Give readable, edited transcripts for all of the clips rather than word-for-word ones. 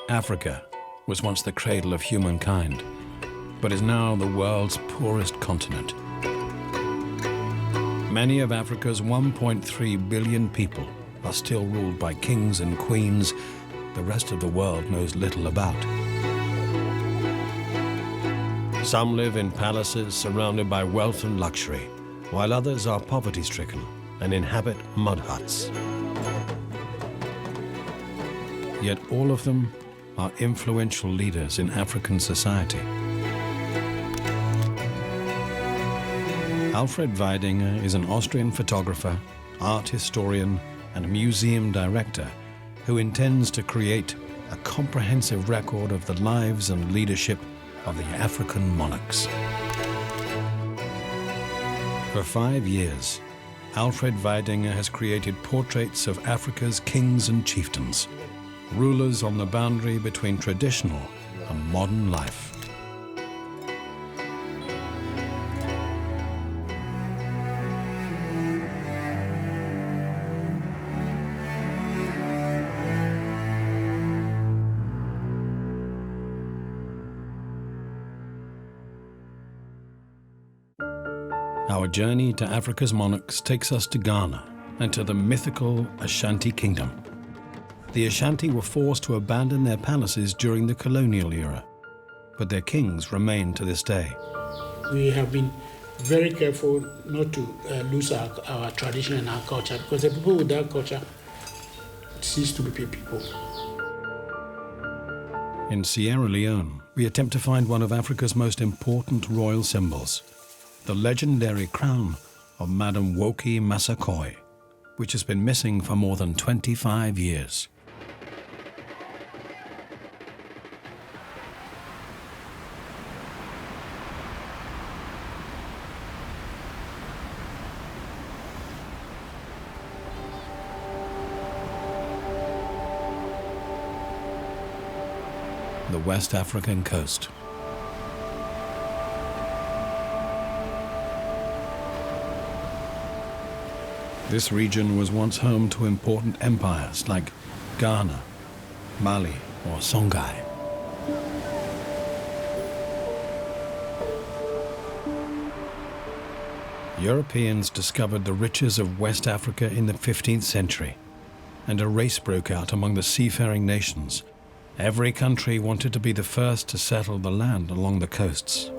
Africa was once the cradle of humankind, but is now the world's poorest continent. Many of Africa's 1.3 billion people are still ruled by kings and queens the rest of the world knows little about. Some live in palaces surrounded by wealth and luxury, while others are poverty-stricken and inhabit mud huts. Yet all of them are influential leaders in African society. Alfred Weidinger is an Austrian photographer, art historian, and museum director who intends to create a comprehensive record of the lives and leadership of the African monarchs. For 5 years, Alfred Weidinger has created portraits of Africa's kings and chieftains, rulers on the boundary between traditional and modern life. Our journey to Africa's monarchs takes us to Ghana and to the mythical Ashanti kingdom. The Ashanti were forced to abandon their palaces during the colonial era, but their kings remain to this day. We have been very careful not to lose our tradition and our culture, because the people with that culture cease to be people. In Sierra Leone, we attempt to find one of Africa's most important royal symbols, the legendary crown of Madame Wokie Massaquoi, which has been missing for more than 25 years. The West African coast. This region was once home to important empires like Ghana, Mali, or Songhai. Europeans discovered the riches of West Africa in the 15th century, and a race broke out among the seafaring nations. Every country wanted to be the first to settle the land along the coasts.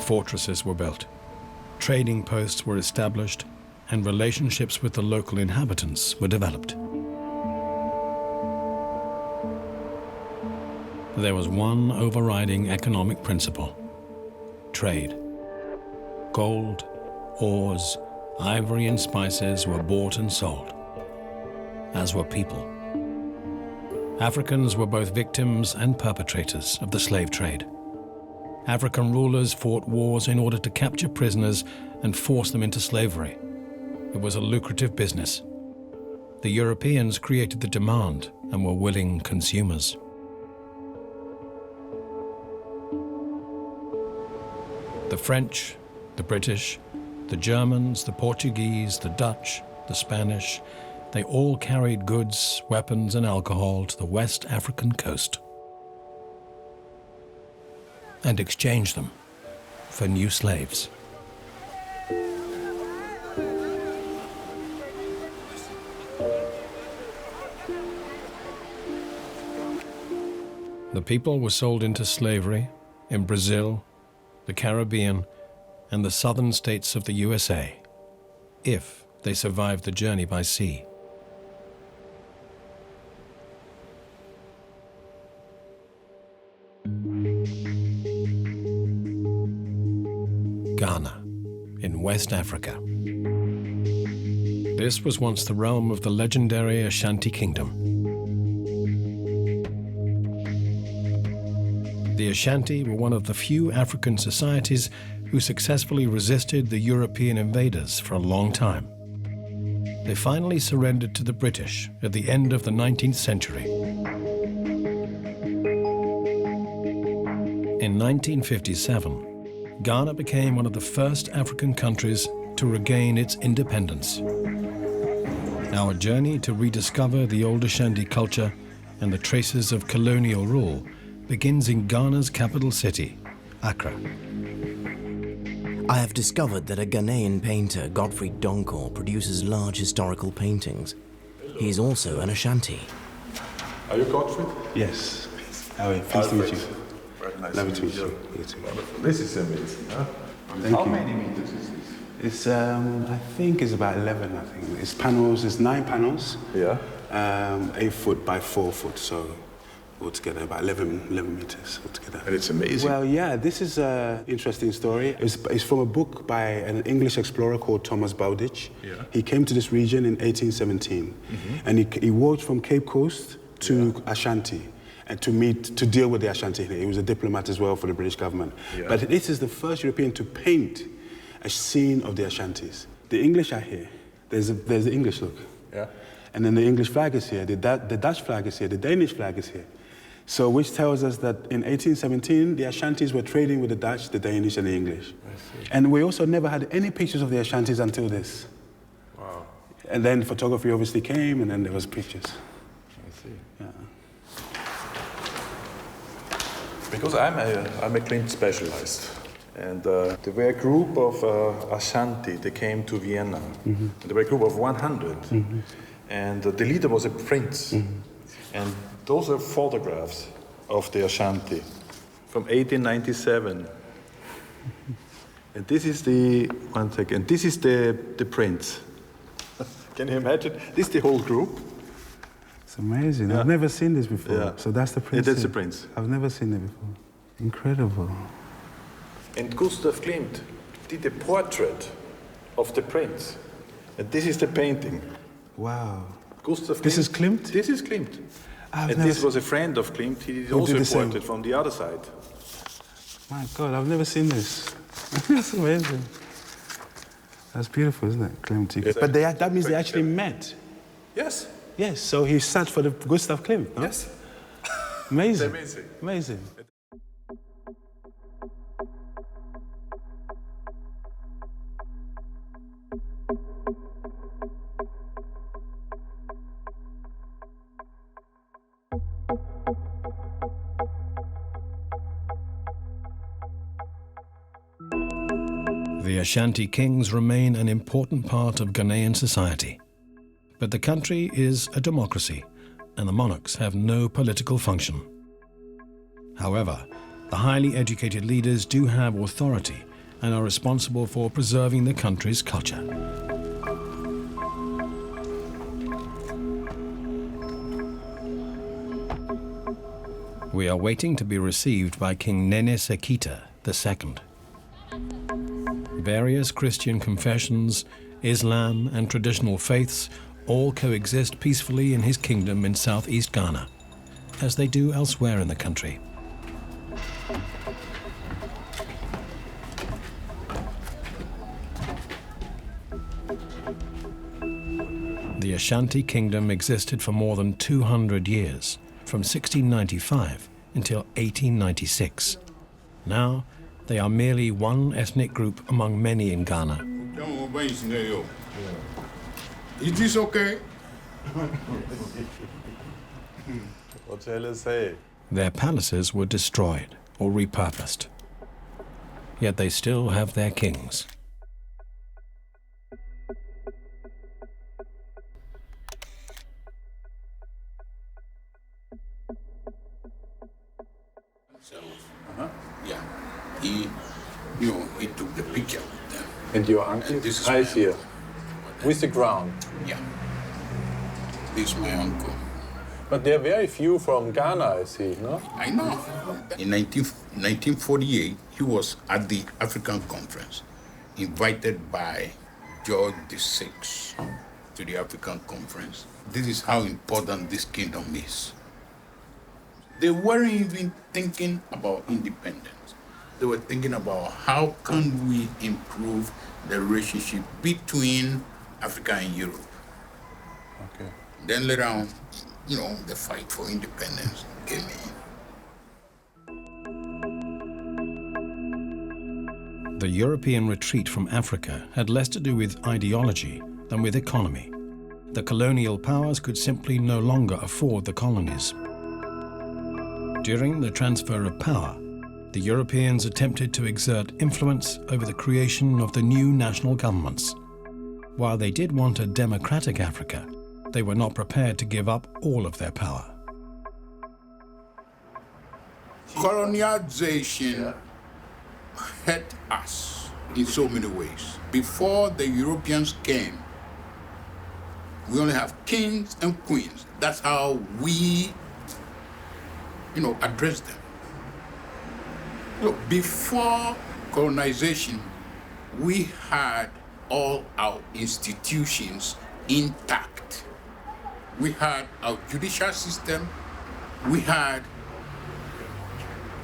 Fortresses were built, trading posts were established, and relationships with the local inhabitants were developed. There was one overriding economic principle: trade. Gold, ores, ivory, and spices were bought and sold, as were people. Africans were both victims and perpetrators of the slave trade. African rulers fought wars in order to capture prisoners and force them into slavery. It was a lucrative business. The Europeans created the demand and were willing consumers. The French, the British, the Germans, the Portuguese, the Dutch, the Spanish, they all carried goods, weapons, and alcohol to the West African coast and exchanged them for new slaves. The people were sold into slavery in Brazil, the Caribbean, and the southern states of the USA, if they survived the journey by sea. Ghana, in West Africa. This was once the realm of the legendary Ashanti kingdom. The Ashanti were one of the few African societies who successfully resisted the European invaders for a long time. They finally surrendered to the British at the end of the 19th century. In 1957, Ghana became one of the first African countries to regain its independence. Our journey to rediscover the old Ashanti culture and the traces of colonial rule begins in Ghana's capital city, Accra. I have discovered that a Ghanaian painter, Godfrey Donkor, produces large historical paintings. He is also an Ashanti. Are you Godfrey? Yes. How are you? Pleased to meet you. Very nice Lovely to to meet meet you. you. This is amazing, huh? Thank How you. many meters is this? It's, I think it's about 11, I think. It's panels, it's 9 panels. Yeah. 8 foot by 4 foot, so altogether about 11 meters altogether. And it's amazing. Well, yeah, this is an interesting story. It's from a book by an English explorer called Thomas Bowditch. Yeah. He came to this region in 1817, and he walked from Cape Coast to Ashanti and to deal with the Ashanti. He was a diplomat as well for the British government. Yeah. But this is the first European to paint a scene of the Ashantis. The English are here. There's the English look. Yeah. And then the English flag is here, the Dutch flag is here, the Danish flag is here. So which tells us that in 1817, the Ashantis were trading with the Dutch, the Danish, and the English. And we also never had any pictures of the Ashantis until this. Wow. And then photography obviously came, and then there was pictures. I see. Yeah. Because I'm a Klimt specialist. And there were a group of Ashanti, they came to Vienna. There were a group of 100. And the leader was a prince. And those are photographs of the Ashanti from 1897. And this is this is the prince. Can you imagine? This is the whole group. It's amazing. Yeah. I've never seen this before. Yeah. So that's the prince. Yeah, that's here. the prince. I've never seen it before. Incredible. And Gustav Klimt did a portrait of the prince. And this is the painting. Wow. Gustav Klimt. This is Klimt? This is Klimt. I've And never this was a friend of Klimt. He did Who also did a the same? portrait from the other side. My God, I've never seen this. That's amazing. That's beautiful, isn't it, Klimt? Yes. But that means they actually met. Yes. Yes, so he sat for the Gustav Klimt, no? Yes. Amazing. It's amazing. Amazing. The Ashanti kings remain an important part of Ghanaian society. But the country is a democracy, and the monarchs have no political function. However, the highly educated leaders do have authority and are responsible for preserving the country's culture. We are waiting to be received by King Nene Sekita II. Various Christian confessions, Islam, and traditional faiths all coexist peacefully in his kingdom in southeast Ghana, as they do elsewhere in the country. The Ashanti kingdom existed for more than 200 years, from 1695 until 1896. Now, they are merely one ethnic group among many in Ghana. Is this okay? What shall I say? Their palaces were destroyed or repurposed. Yet they still have their kings. So, yeah, he took the picture with them. And your uncle And this is right my here, uncle. with the crown. Yeah, this is my uncle. But there are very few from Ghana, I see, no? I know. In 1948, he was at the African Conference, invited by George VI to the African Conference. This is how important this kingdom is. They weren't even thinking about independence. They were thinking about how can we improve the relationship between Africa and Europe. Okay. Then later on, the fight for independence came in. The a European retreat from Africa had less to do with ideology than with economy. The colonial powers could simply no longer afford the colonies. During the transfer of power, the Europeans attempted to exert influence over the creation of the new national governments. While they did want a democratic Africa, they were not prepared to give up all of their power. Colonization hurt us in so many ways. Before the Europeans came, we only have kings and queens. That's how we, address them. Before colonization, we had all our institutions intact. We had our judicial system, we had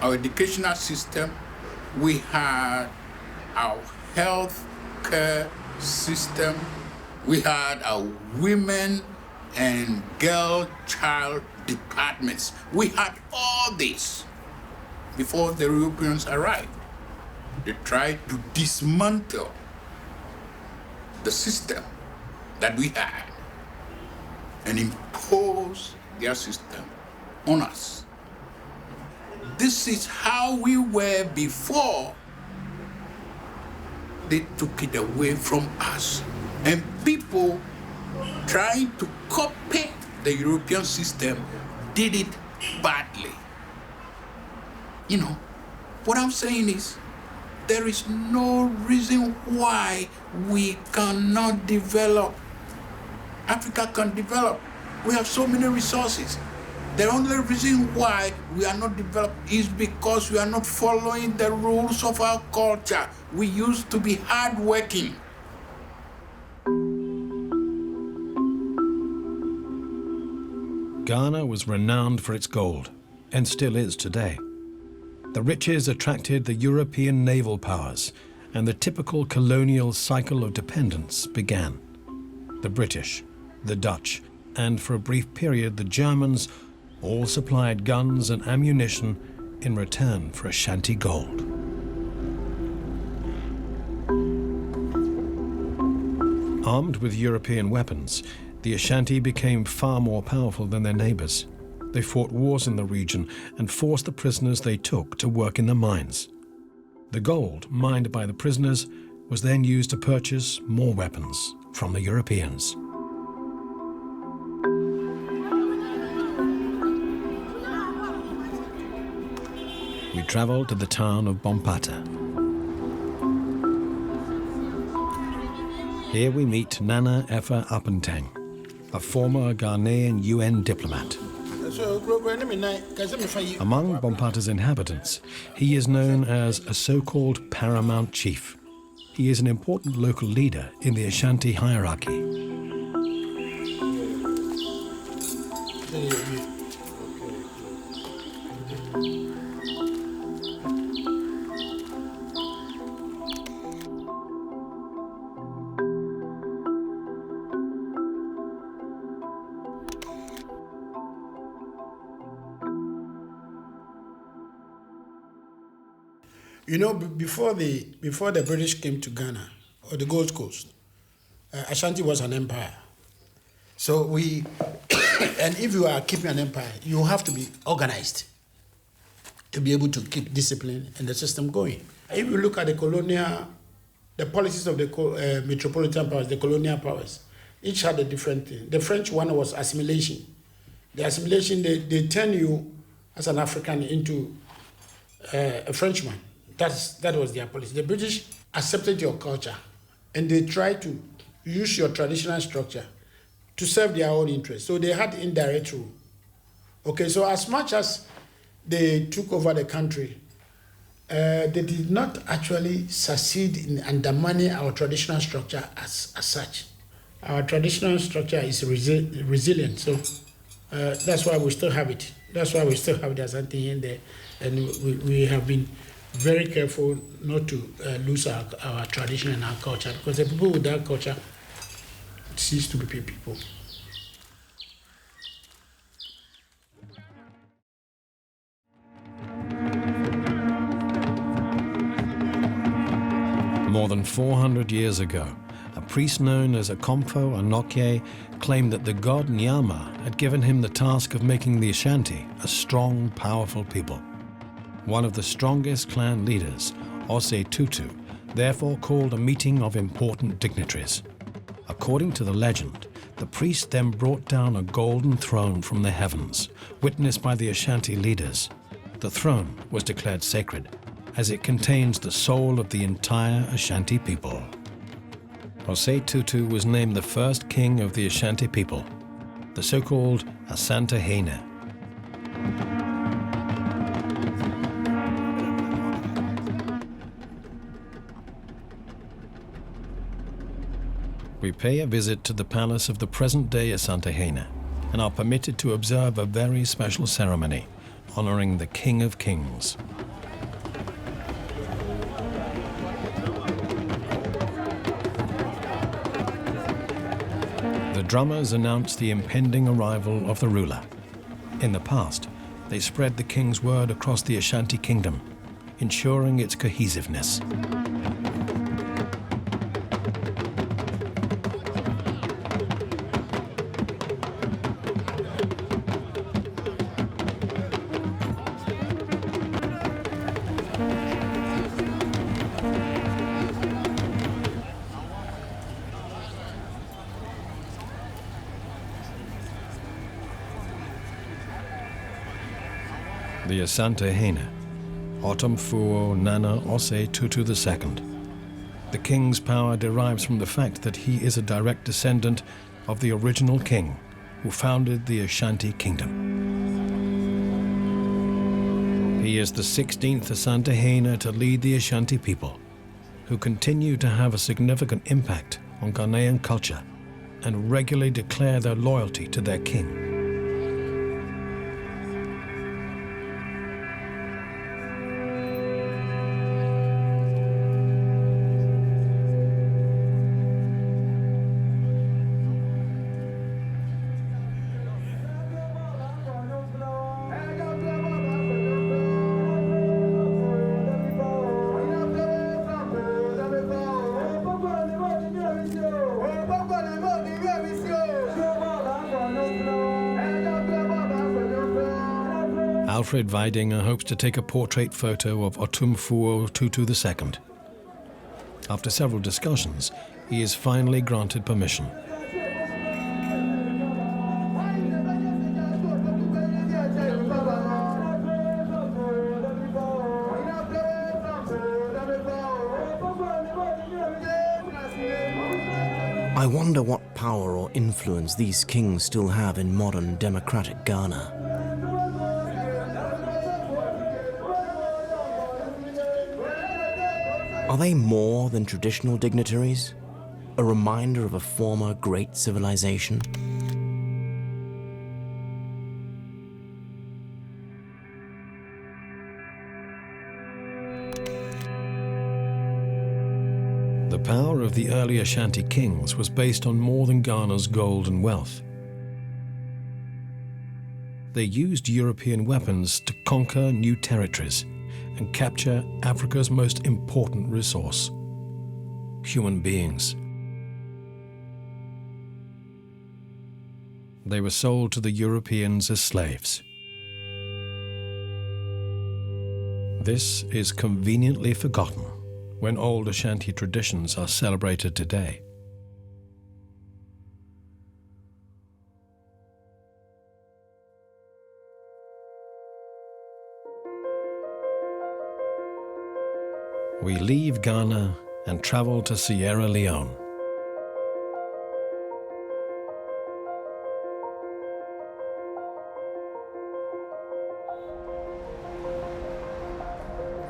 our educational system, we had our health care system, we had our women and girl child departments. We had all this before the Europeans arrived. They tried to dismantle the system that we had and impose their system on us. This is how we were before they took it away from us. And people trying to copy the European system did it badly. What I'm saying is, there is no reason why we cannot develop. Africa can develop. We have so many resources. The only reason why we are not developed is because we are not following the rules of our culture. We used to be hardworking. Ghana was renowned for its gold, and still is today. The riches attracted the European naval powers, and the typical colonial cycle of dependence began. The British, the Dutch, and for a brief period the Germans all supplied guns and ammunition in return for Ashanti gold. Armed with European weapons, the Ashanti became far more powerful than their neighbors. They fought wars in the region and forced the prisoners they took to work in the mines. The gold mined by the prisoners was then used to purchase more weapons from the Europeans. We traveled to the town of Bompata. Here we meet Nana Efa Apenteng, a former Ghanaian UN diplomat. Among Bompata's inhabitants, he is known as a so-called Paramount chief. He is an important local leader in the Ashanti hierarchy. Before the British came to Ghana, or the Gold Coast, Ashanti was an empire. So and if you are keeping an empire, you have to be organized to be able to keep discipline and the system going. If you look at the policies of the metropolitan powers, the colonial powers, each had a different thing. The French one was assimilation. The assimilation, they turn you as an African into a Frenchman. That was their policy. The British accepted your culture and they tried to use your traditional structure to serve their own interests. So they had indirect rule. Okay, so as much as they took over the country, they did not actually succeed in undermining our traditional structure as such. Our traditional structure is resilient, so that's why we still have it. That's why we still have the Ashanti in there, and we have been very careful not to lose our tradition and our culture, because the people with that culture cease to be people. than 400 years ago, a priest known as Akomfo Anokye claimed that the god Nyama had given him the task of making the Ashanti a strong, powerful people. One of the strongest clan leaders, Ose Tutu, therefore called a meeting of important dignitaries. According to the legend, the priest then brought down a golden throne from the heavens, witnessed by the Ashanti leaders. The throne was declared sacred, as it contains the soul of the entire Ashanti people. Ose Tutu was named the first king of the Ashanti people, the so-called Asante Hene. We pay a visit to the palace of the present-day Asante Hene and are permitted to observe a very special ceremony honoring the King of Kings. The drummers announce the impending arrival of the ruler. In the past, they spread the king's word across the Ashanti kingdom, ensuring its cohesiveness. The Asante Hene, Otumfuo Nana Ose Tutu II. The king's power derives from the fact that he is a direct descendant of the original king who founded the Ashanti kingdom. He is the 16th Asante Hene to lead the Ashanti people, who continue to have a significant impact on Ghanaian culture and regularly declare their loyalty to their king. Alfred Weidinger hopes to take a portrait photo of Otumfuo Tutu II. After several discussions, he is finally granted permission. I wonder what power or influence these kings still have in modern democratic Ghana. Are they more than traditional dignitaries? A reminder of a former great civilization? The power of the early Ashanti kings was based on more than Ghana's gold and wealth. They used European weapons to conquer new territories and capture Africa's most important resource: human beings. They were sold to the Europeans as slaves. This is conveniently forgotten when old Ashanti traditions are celebrated today. We leave Ghana and travel to Sierra Leone.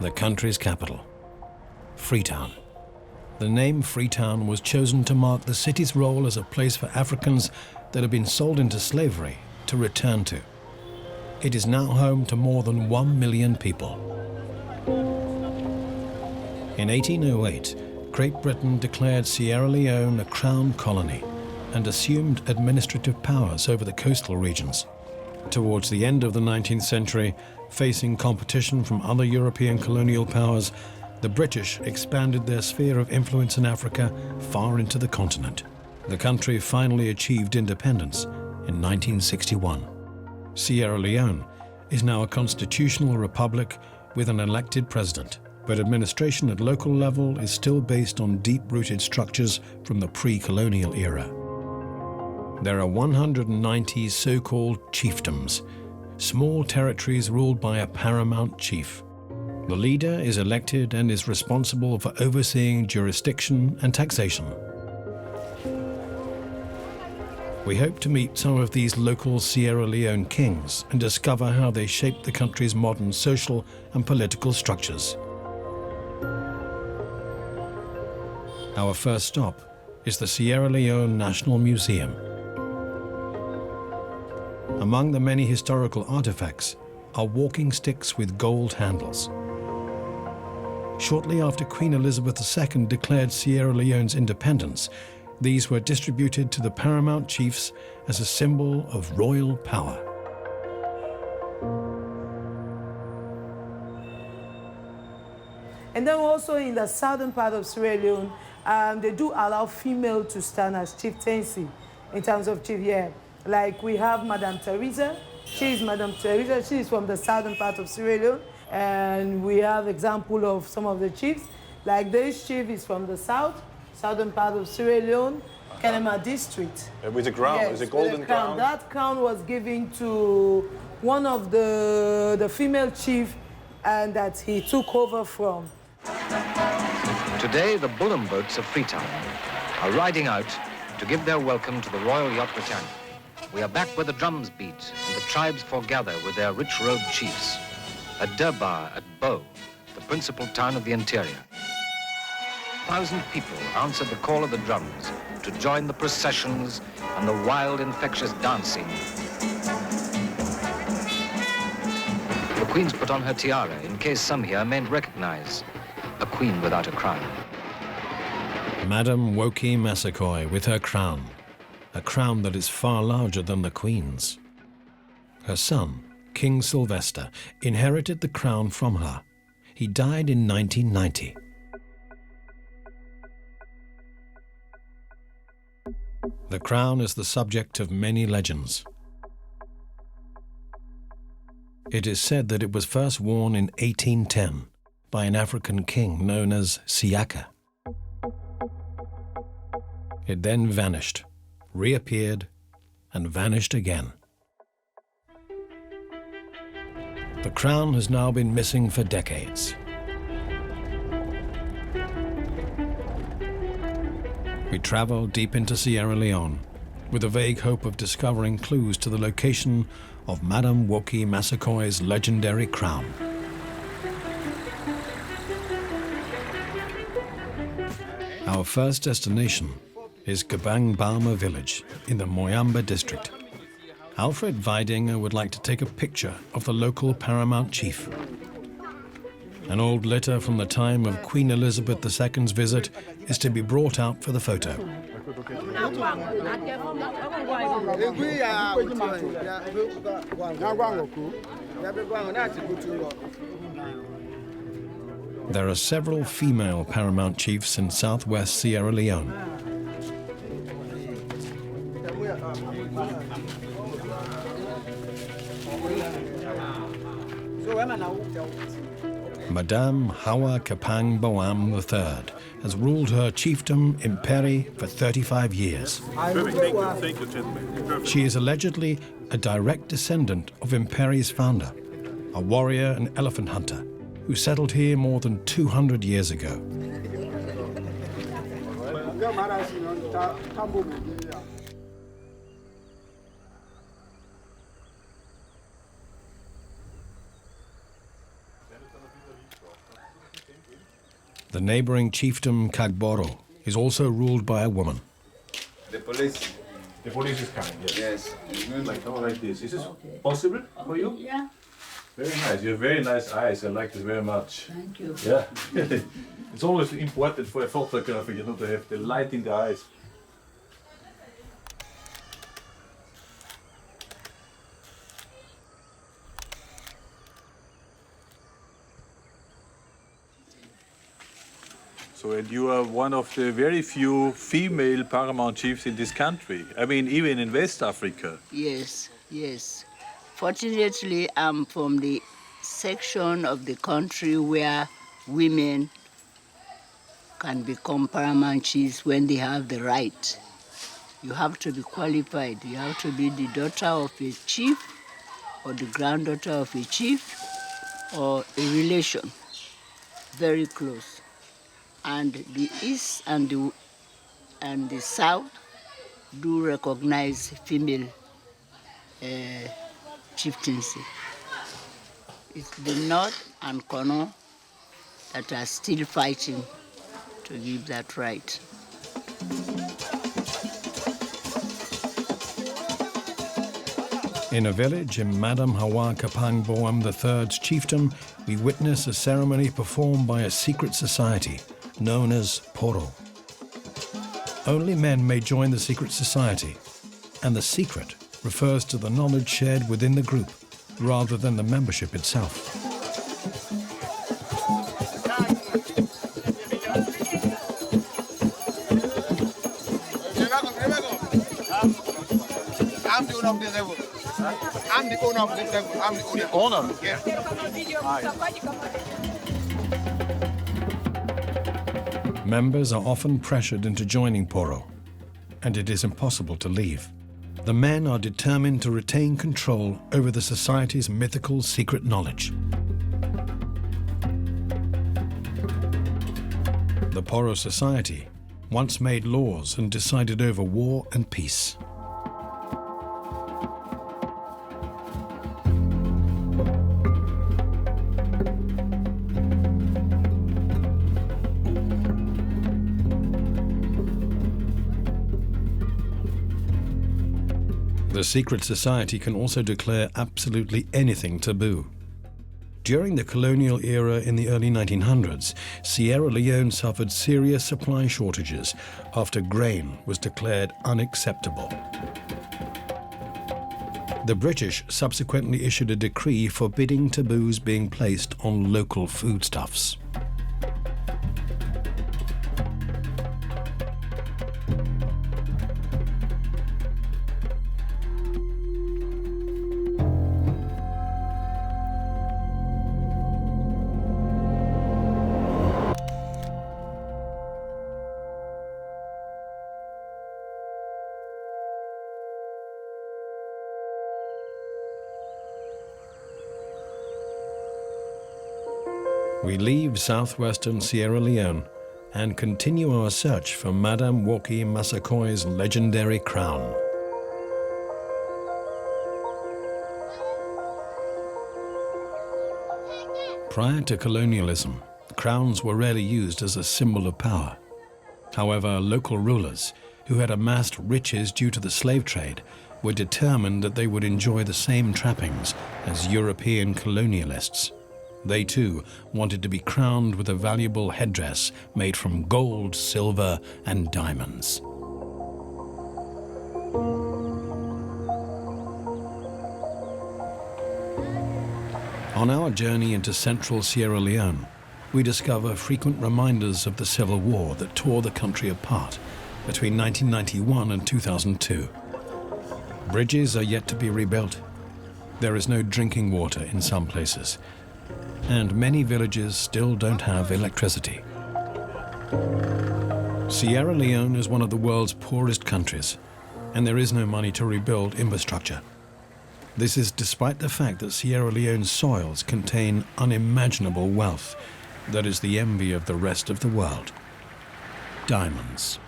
The country's capital, Freetown. The name Freetown was chosen to mark the city's role as a place for Africans that had been sold into slavery to return to. It is now home to more than 1 million people. In 1808, Great Britain declared Sierra Leone a crown colony and assumed administrative powers over the coastal regions. Towards the end of the 19th century, facing competition from other European colonial powers, the British expanded their sphere of influence in Africa far into the continent. The country finally achieved independence in 1961. Sierra Leone is now a constitutional republic with an elected president, but administration at local level is still based on deep-rooted structures from the pre-colonial era. There are 190 so-called chiefdoms, small territories ruled by a paramount chief. The leader is elected and is responsible for overseeing jurisdiction and taxation. We hope to meet some of these local Sierra Leone kings and discover how they shaped the country's modern social and political structures. Our first stop is the Sierra Leone National Museum. Among the many historical artifacts are walking sticks with gold handles. Shortly after Queen Elizabeth II declared Sierra Leone's independence, these were distributed to the paramount chiefs as a symbol of royal power. And then also in the southern part of Sierra Leone, they do allow female to stand as chieftaincy in terms of chief, yeah. Like we have Madame Teresa. She is Madame Teresa. She is from the southern part of Sierra Leone. And we have example of some of the chiefs. Like this chief is from the southern part of Sierra Leone, Kenema district. With a crown, yes, it's a golden crown. That crown was given to one of the female chief and that he took over from. Today, the Bullen boats of Freetown are riding out to give their welcome to the Royal Yacht Britannia. We are back where the drums beat and the tribes foregather with their rich-robed chiefs. At Durbar, at Bo, the principal town of the interior. 1,000 people answered the call of the drums to join the processions and the wild, infectious dancing. The Queen's put on her tiara in case some here mayn't recognize a queen without a crown. Madame Wokie Massaquoi with her crown, a crown that is far larger than the Queen's. Her son, King Sylvester, inherited the crown from her. He died in 1990. The crown is the subject of many legends. It is said that it was first worn in 1810 by an African king known as Siaka. It then vanished, reappeared, and vanished again. The crown has now been missing for decades. We travel deep into Sierra Leone with a vague hope of discovering clues to the location of Madame Wokie Massaquoi's legendary crown. Our first destination is Gabangbama village in the Moyamba district. Alfred Weidinger would like to take a picture of the local paramount chief. An old litter from the time of Queen Elizabeth II's visit is to be brought out for the photo. There are several female paramount chiefs in southwest Sierra Leone. Madame Hawa Kapang Boam III has ruled her chiefdom Imperi for 35 years. Thank you, gentlemen. She is allegedly a direct descendant of Imperi's founder, a warrior and elephant hunter who settled here more than 200 years ago. The neighboring chiefdom Kagboro is also ruled by a woman. The police is coming, yes. Yes. Like this. Is this possible for you? Yeah. Very nice. You have very nice eyes. I like this very much. Thank you. Yeah. It's always important for a photographer, you know, to have the light in the eyes. So, and you are one of the very few female paramount chiefs in this country. I mean, even in West Africa. Yes, yes. Fortunately, I'm from the section of the country where women can become paramount chiefs when they have the right. You have to be qualified. You have to be the daughter of a chief or the granddaughter of a chief or a relation, very close. And the East and the South do recognize female chieftaincy. It's the North and Colonial that are still fighting to give that right. In a village in Madam Hawa Kapang Boam III's chiefdom, we witness a ceremony performed by a secret society known as Poro. Only men may join the secret society, and the secret refers to the knowledge shared within the group rather than the membership itself. I'm the owner of this level. I'm the owner of this level. I'm the owner. Yeah. Members are often pressured into joining Poro, and it is impossible to leave. The men are determined to retain control over the society's mythical secret knowledge. The Poro society once made laws and decided over war and peace. The secret society can also declare absolutely anything taboo. During the colonial era in the early 1900s, Sierra Leone suffered serious supply shortages after grain was declared unacceptable. The British subsequently issued a decree forbidding taboos being placed on local foodstuffs. We leave southwestern Sierra Leone and continue our search for Madame Wokie Massaquoi's legendary crown. Prior to colonialism, crowns were rarely used as a symbol of power. However, local rulers, who had amassed riches due to the slave trade, were determined that they would enjoy the same trappings as European colonialists. They too wanted to be crowned with a valuable headdress made from gold, silver, and diamonds. On our journey into central Sierra Leone, we discover frequent reminders of the civil war that tore the country apart between 1991 and 2002. Bridges are yet to be rebuilt. There is no drinking water in some places, and many villages still don't have electricity. Sierra Leone is one of the world's poorest countries, and there is no money to rebuild infrastructure. This is despite the fact that Sierra Leone's soils contain unimaginable wealth that is the envy of the rest of the world: diamonds.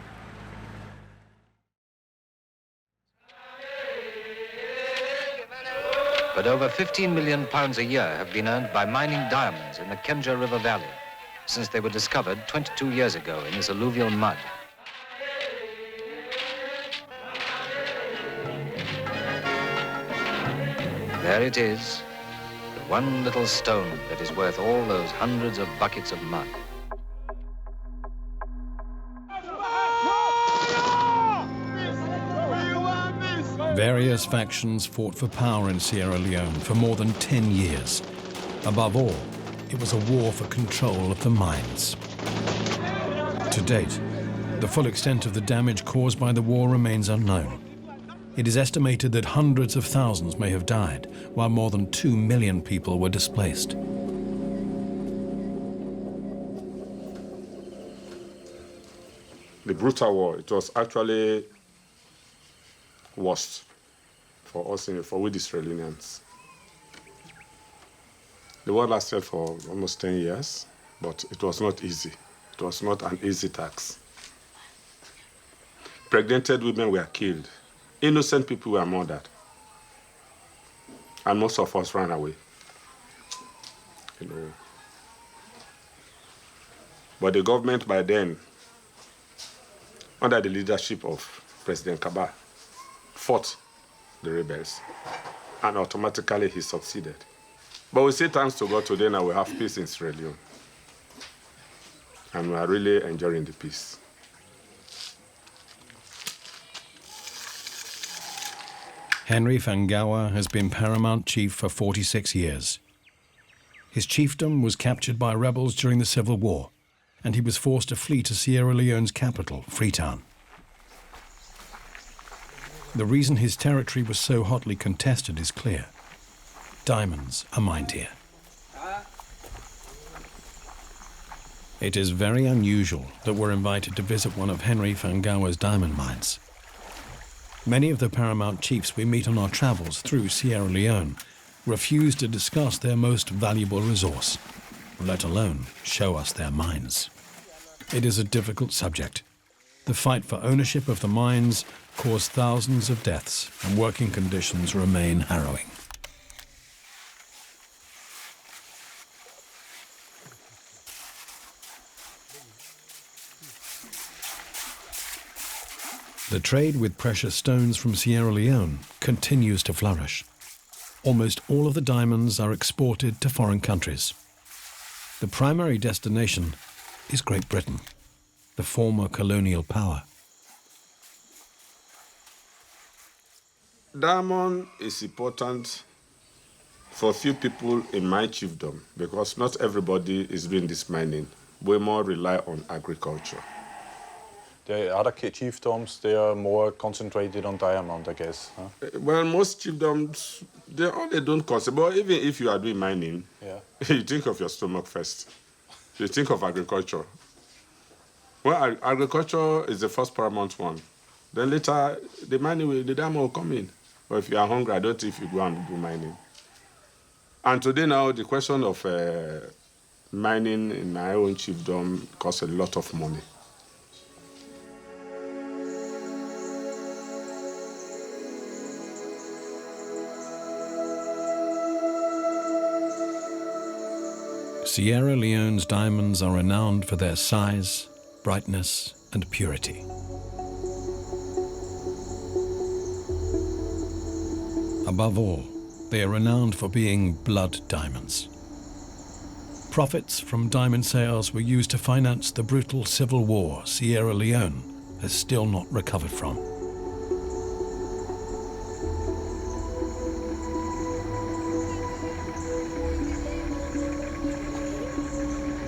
But over 15 million pounds a year have been earned by mining diamonds in the Kenja River Valley since they were discovered 22 years ago in this alluvial mud. There it is, the one little stone that is worth all those hundreds of buckets of mud. Various factions fought for power in Sierra Leone for more than 10 years. Above all, it was a war for control of the mines. To date, the full extent of the damage caused by the war remains unknown. It is estimated that hundreds of thousands may have died, while more than 2 million people were displaced. The brutal war, it was actually worst for us, for we the Sierra Leoneans. The war lasted for almost 10 years, but it was not easy. It was not an easy task. Pregnant women were killed. Innocent people were murdered. And most of us ran away. You know. But the government by then, under the leadership of President Kaba, fought the rebels. And automatically he succeeded. But we say thanks to God today now we have peace in Sierra Leone. And we are really enjoying the peace. Henry Fangawa has been Paramount Chief for 46 years. His chiefdom was captured by rebels during the Civil War, and he was forced to flee to Sierra Leone's capital, Freetown. The reason his territory was so hotly contested is clear. Diamonds are mined here. It is very unusual that we're invited to visit one of Henry Fangawa's diamond mines. Many of the Paramount chiefs we meet on our travels through Sierra Leone refuse to discuss their most valuable resource, let alone show us their mines. It is a difficult subject. The fight for ownership of the mines caused thousands of deaths, and working conditions remain harrowing. The trade with precious stones from Sierra Leone continues to flourish. Almost all of the diamonds are exported to foreign countries. The primary destination is Great Britain, the former colonial power. Diamond is important for a few people in my chiefdom because not everybody is doing this mining. We more rely on agriculture. The other chiefdoms, they are more concentrated on diamond, I guess. Huh? Well, most chiefdoms, they don't concentrate. But even if you are doing mining, yeah, you think of your stomach first. You think of agriculture. Well, agriculture is the first paramount one. Then later, the diamond will come in. But if you are hungry, I don't think you go and do mining. And today now, the question of mining in my own chiefdom costs a lot of money. Sierra Leone's diamonds are renowned for their size, brightness, and purity. Above all, they are renowned for being blood diamonds. Profits from diamond sales were used to finance the brutal civil war Sierra Leone has still not recovered from.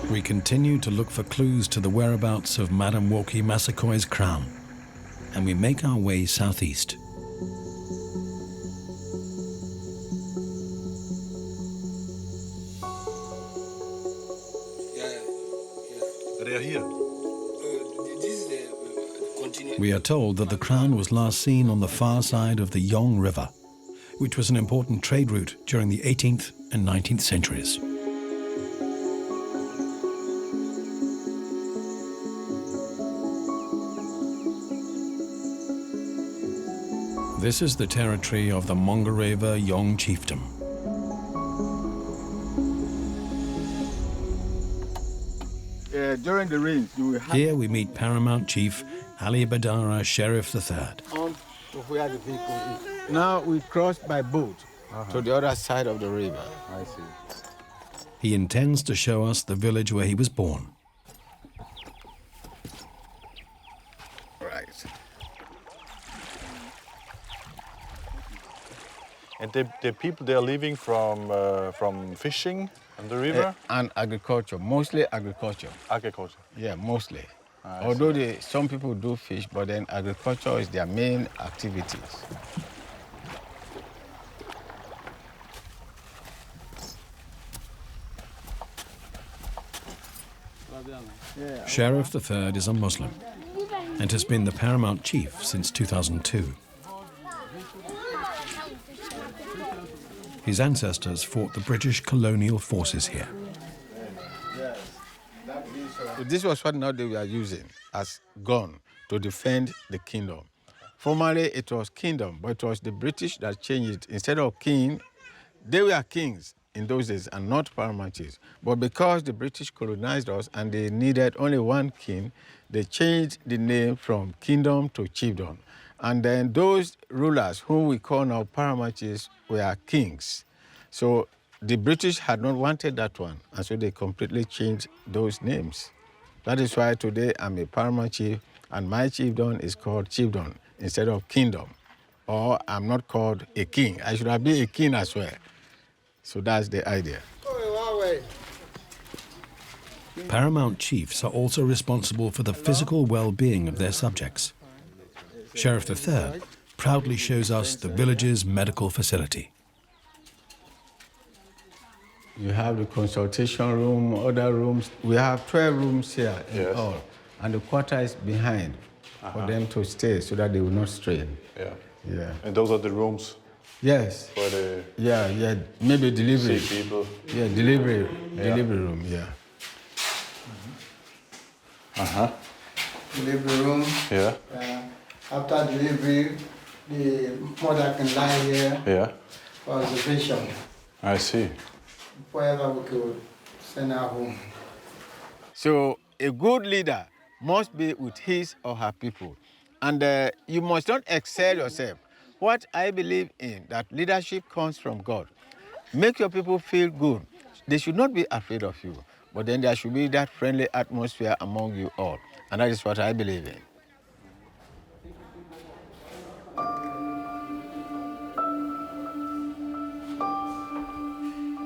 We continue to look for clues to the whereabouts of Madame Wokie Massaquoi's crown, and we make our way southeast. They are here. We are told that the crown was last seen on the far side of the Yong River, which was an important trade route during the 18th and 19th centuries. This is the territory of the Mongareva Yong chiefdom. During the rains, you will have... Here we meet Paramount Chief Ali Badara Sheriff III. On to where the vehicle is. Now we cross by boat to the other side of the river. I see. He intends to show us the village where he was born. Right. And the people, they are living from fishing on the river? And agriculture, mostly agriculture. Agriculture? Yeah, mostly. Although some people do fish, but then agriculture is their main activities. Sheriff III is a Muslim and has been the paramount chief since 2002. His ancestors fought the British colonial forces here. So this was what now they were using as gun to defend the kingdom. Formerly it was kingdom, but it was the British that changed it. Instead of king, they were kings in those days and not paramount chiefs. But because the British colonized us and they needed only one king, they changed the name from kingdom to chiefdom. And then those rulers, whom we call now paramount chiefs, were kings. So the British had not wanted that one, and so they completely changed those names. That is why today I'm a paramount chief, and my chiefdom is called chiefdom instead of kingdom. Or I'm not called a king. I should have been a king as well. So that's the idea. Paramount chiefs are also responsible for the physical well-being of their subjects. Sheriff III proudly shows us the village's medical facility. You have the consultation room, other rooms. We have 12 rooms here in all, and the quarter is behind for them to stay so that they will not strain. Yeah. And those are the rooms? Yes. For the maybe delivery. sick people? Yeah, delivery room, yeah. Delivery room. Yeah. After delivery, the mother can lie here for observation. I see. Wherever we could send her home. So a good leader must be with his or her people. And you must not excel yourself. What I believe in, that leadership comes from God. Make your people feel good. They should not be afraid of you, but then there should be that friendly atmosphere among you all. And that is what I believe in.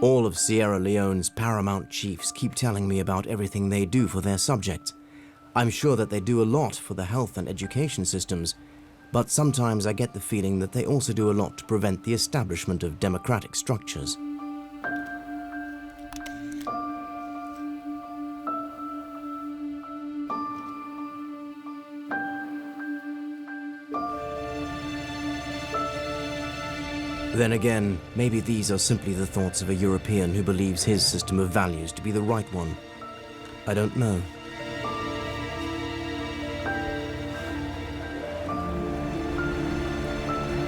All of Sierra Leone's paramount chiefs keep telling me about everything they do for their subjects. I'm sure that they do a lot for the health and education systems, but sometimes I get the feeling that they also do a lot to prevent the establishment of democratic structures. Then again, maybe these are simply the thoughts of a European who believes his system of values to be the right one. I don't know.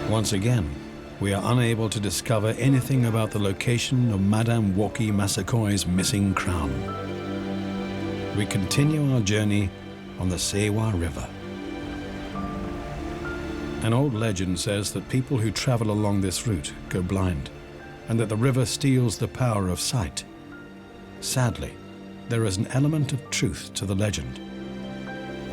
Once again, we are unable to discover anything about the location of Madame Wokie Massaquoi's missing crown. We continue our journey on the Sierra River. An old legend says that people who travel along this route go blind, and that the river steals the power of sight. Sadly, there is an element of truth to the legend.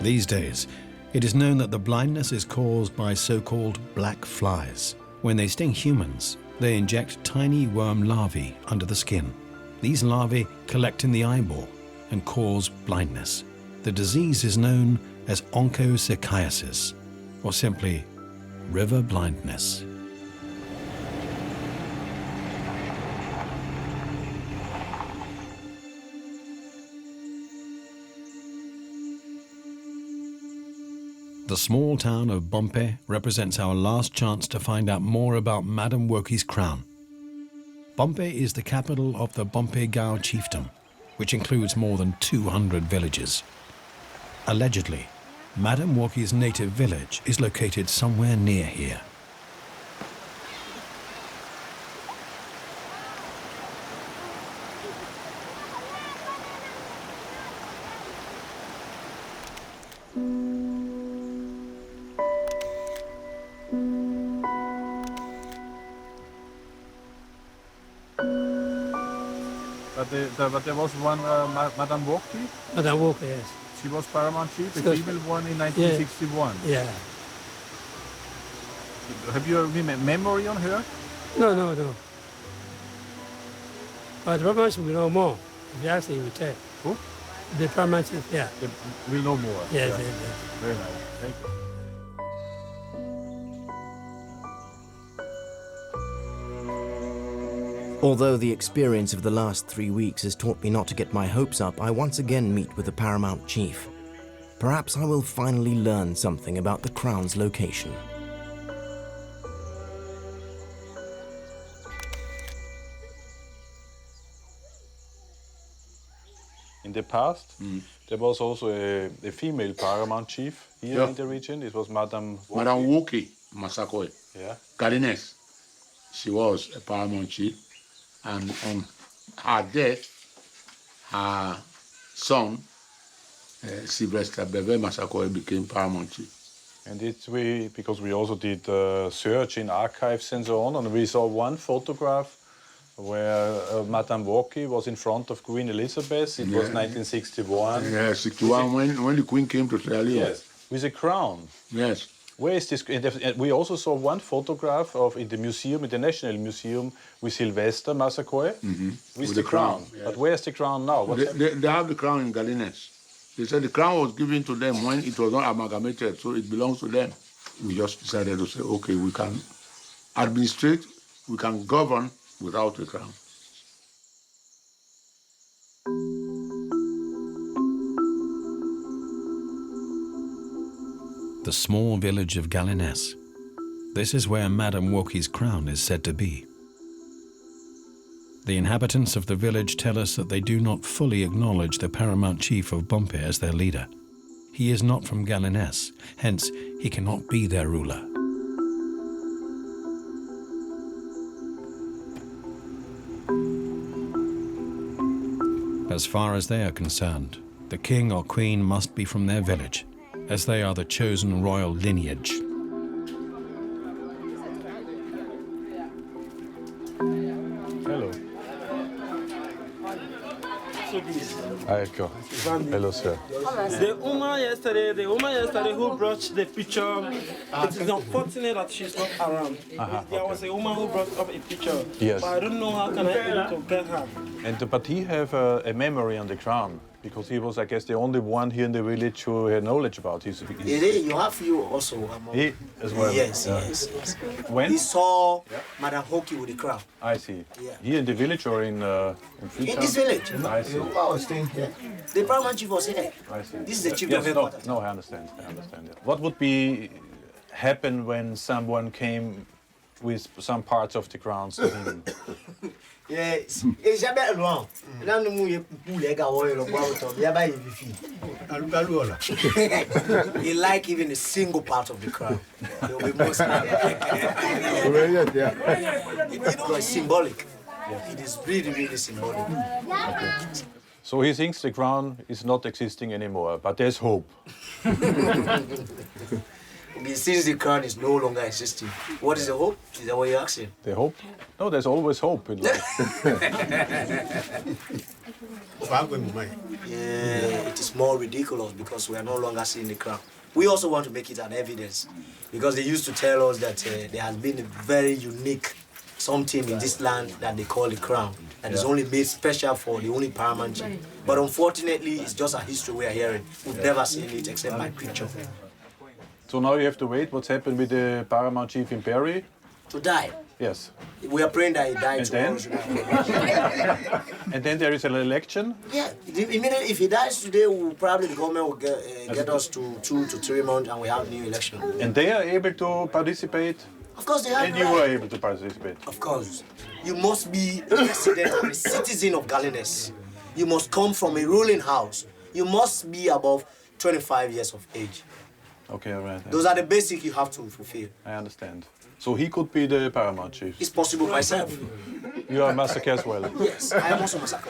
These days, it is known that the blindness is caused by so-called black flies. When they sting humans, they inject tiny worm larvae under the skin. These larvae collect in the eyeball and cause blindness. The disease is known as onchocerciasis, or simply river blindness. The small town of Bompe represents our last chance to find out more about Madame Wokie's crown. Bompe is the capital of the Bompe Gao chiefdom, which includes more than 200 villages. Allegedly, Madame Wokie's native village is located somewhere near here. But there was one Madame Wokie? Madame Wokie, yes. She was paramount chief, a Because- female one in 1961. Yeah. Have you a memory on her? No. But Romans will know more. If you ask him, he will tell. Who? The paramount chief, yeah. We'll know more. Yes, Yeah. yes, yes. Very nice. Thank you. Although the experience of the last 3 weeks has taught me not to get my hopes up, I once again meet with the paramount chief. Perhaps I will finally learn something about the crown's location. In the past, there was also a female paramount chief here in the region. It was Madame Wokie Massaquoi. Yeah. Galiness. She was a paramount chief. And on her death, her son, Sylvester Bebe Massaquoi, became paramount chief. And because we also did search in archives and so on, and we saw one photograph where Madame Wokie was in front of Queen Elizabeth. It was 1961. Yeah, 61, when the Queen came to Sierra Leone. Yes, with a crown. Yes. Where is this? We also saw one photograph in the museum, in the National Museum, with Sylvester Massaquoi, with the crown. Yeah. But where's the crown now? They have the crown in Galiness. They said the crown was given to them when it was not amalgamated, so it belongs to them. We just decided to say, okay, we can administrate, we can govern without the crown. The small village of Galinès. This is where Madame Wokie's crown is said to be. The inhabitants of the village tell us that they do not fully acknowledge the paramount chief of Bompe as their leader. He is not from Galinès, hence he cannot be their ruler. As far as they are concerned, the king or queen must be from their village, as they are the chosen royal lineage. Hello. Hello, sir. The woman yesterday who brought the picture, it is unfortunate that she's not around. There was a woman who brought up a picture, Yes. but I don't know how can I able to get her. But he have a memory on the crown, because he was, I guess, the only one here in the village who had knowledge about his. You have you also. He as well. Yes, Yeah. yes. When? He saw Madame Wokie with the crown. I see. Yeah. Here in the village or in In this village. I see. I was staying here. The paramount chief was here. I see. This is the chief Yes, of headquarters. No, I understand. Yeah. What would be happen when someone came with some parts of the crowns to him? Yes. It's jamais loin. Là, nous mouillons pour les gars, ouais, le bois autour. Il y a pas une fille. He like even a single part of the crown. It will be most. It's symbolic. It is really, really symbolic. So he thinks the crown is not existing anymore, but there's hope. Since the crown is no longer existing, what is the hope? Is that what you're asking? The hope? No, there's always hope in life. Yeah, it is more ridiculous because we are no longer seeing the crown. We also want to make it an evidence because they used to tell us that there has been a very unique something in this land that they call the crown that is only made special for the only paramount chief. But unfortunately, it's just a history we are hearing. We've never seen it except by picture. So now you have to wait. What's happened with the paramount chief in Perry? To die. Yes. We are praying that he dies And tomorrow. And then there is an election? Yeah, immediately if he dies today, the government will get us to 2 to 3 months and we have new election. And they are able to participate? Of course they are. And you were able to participate? Of course. You must be a resident and a citizen of Galinès. You must come from a ruling house. You must be above 25 years of age. Okay, all right. Those are the basics you have to fulfill. I understand. So he could be the paramount chief? It's possible myself. You are a massacre as well? Yes, I am also massacre.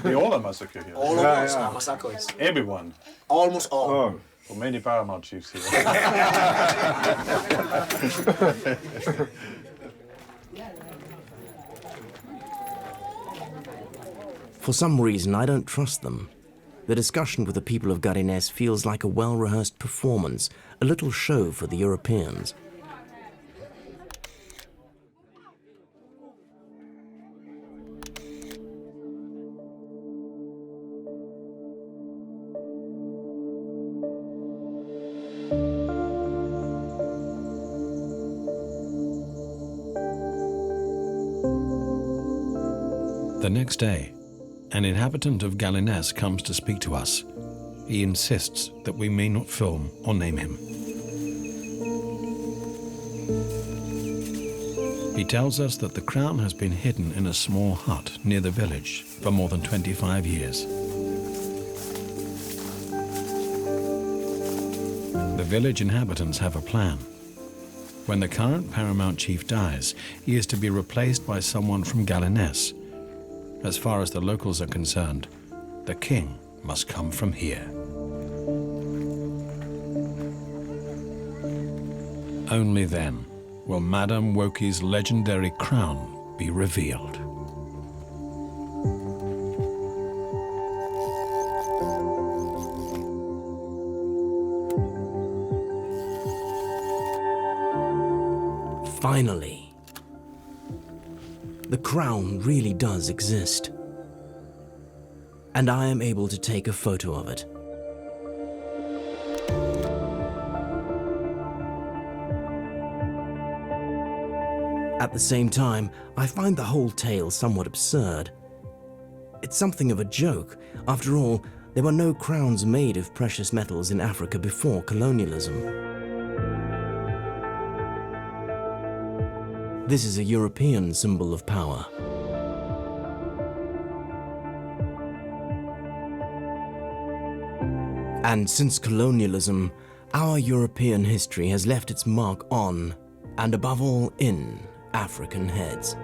We all are massacre here. All of us are massacres. Everyone? Almost all. Oh. So many paramount chiefs here. For some reason, I don't trust them. The discussion with the people of Garinès feels like a well-rehearsed performance, a little show for the Europeans. The next day, an inhabitant of Galines comes to speak to us. He insists that we may not film or name him. He tells us that the crown has been hidden in a small hut near the village for more than 25 years. The village inhabitants have a plan. When the current paramount chief dies, he is to be replaced by someone from Galines. As far as the locals are concerned, the king must come from here. Only then will Madame Wokie's legendary crown be revealed. Finally, the crown really does exist. And I am able to take a photo of it. At the same time, I find the whole tale somewhat absurd. It's something of a joke. After all, there were no crowns made of precious metals in Africa before colonialism. This is a European symbol of power. And since colonialism, our European history has left its mark on, and above all in, African heads.